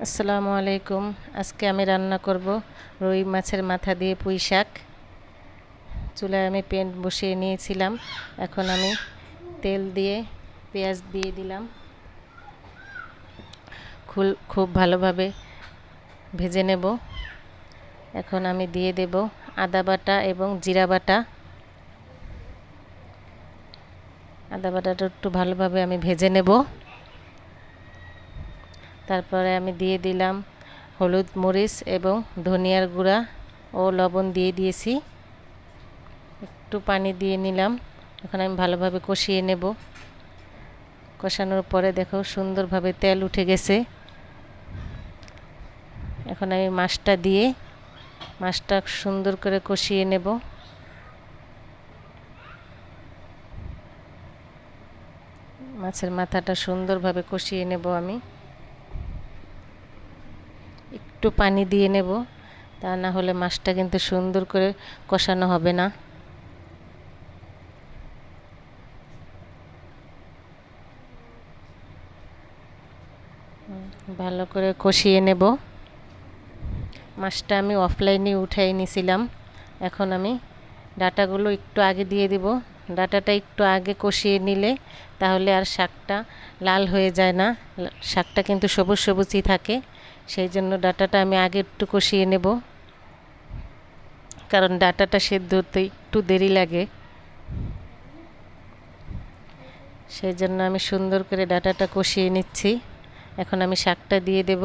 আসসালামু আলাইকুম। আজকে আমি রান্না করব রুই মাছের মাথা দিয়ে পুঁই শাক। চুলায় আমি প্যান বসিয়ে নিয়েছিলাম। এখন আমি তেল দিয়ে পেঁয়াজ দিয়ে দিলাম। খুব ভালোভাবে ভেজে নেব। এখন আমি দিয়ে দেব আদা বাটা এবং জিরা বাটা। আদা বাটাটা একটু ভালোভাবে আমি ভেজে নেব। তারপরে আমি দিয়ে দিলাম হলুদ, মরিচ এবং ধনিয়ার গুঁড়া ও লবণ দিয়ে দিয়েছি। একটু পানি দিয়ে নিলাম। এখন আমি ভালোভাবে কষিয়ে নেব। কষানোর পরে দেখো সুন্দরভাবে তেল উঠে গেছে। এখন আমি মাছটা সুন্দর করে কষিয়ে নেব। মাছের মাথাটা সুন্দরভাবে কষিয়ে নেব। আমি একটু পানি দিয়ে নেব, তা না হলে মাছটা কিন্তু সুন্দর করে কষানো হবে না। ভালো করে কষিয়ে নেব। মাছটা আমি অফলাইনে উঠাই নিয়েছিলাম। এখন আমি ডাঁটাগুলো একটু আগে দিয়ে দিব। ডাঁটাটা একটু আগে কষিয়ে নিলে তাহলে আর শাকটা লাল হয়ে যায় না। শাকটা কিন্তু সবুজ সবুজই থাকে। সেই জন্য ডাঁটাটা আমি আগে একটু কষিয়ে নেব, কারণ ডাঁটাটা সেদ্ধ হতে একটু দেরি লাগে। সেই জন্য আমি সুন্দর করে ডাঁটাটা কষিয়ে নিচ্ছি। এখন আমি শাকটা দিয়ে দেব।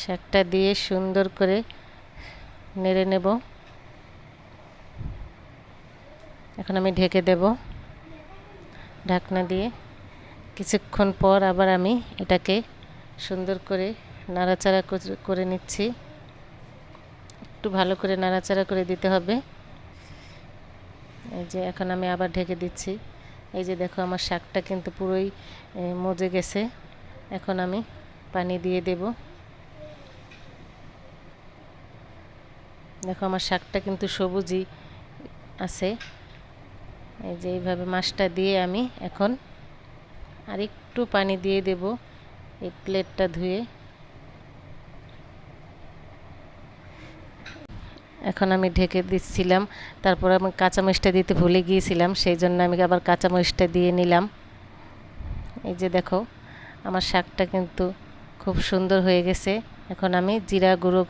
শাকটা দিয়ে সুন্দর করে নেড়ে নেব। এখন আমি ঢেকে দেব ঢাকনা দিয়ে। কিছুক্ষণ পর আবার আমি এটাকে সুন্দর করে নাড়াচাড়া করে নিচ্ছি। একটু ভালো করে নাড়াচাড়া করে দিতে হবে। এই যে এখন আমি আবার ঢেকে দিচ্ছি। এই যে দেখো আমার শাকটা কিন্তু পুরোই মজে গেছে। এখন আমি পানি দিয়ে দেব। দেখো আমার শাকটা কিন্তু সবুজই আছে। এই যে এইভাবে মাছটা দিয়ে আমি এখন আর একটু পানি দিয়ে দেব এই প্লেটটা ধুয়ে। এখন আমি ঢেকে দিচ্ছিলাম। তারপর আমি কাঁচামরিচটা দিতে ভুলে গিয়েছিলাম, সেই জন্য আমি আবার কাঁচামরিচটা দিয়ে নিলাম। এই যে দেখো আমার শাকটা কিন্তু খুব সুন্দর হয়ে গেছে। এখন আমি জিরা গুঁড়ো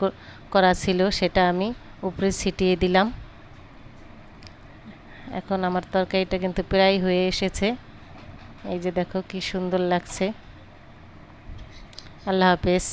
করা ছিল সেটা আমি উপরে ছিটিয়ে দিলাম। এখন আমার তরকারিটা কিন্তু প্রায় হয়ে এসেছে। এই যে দেখো কি সুন্দর লাগছে। আল্লাহ হাফেজ।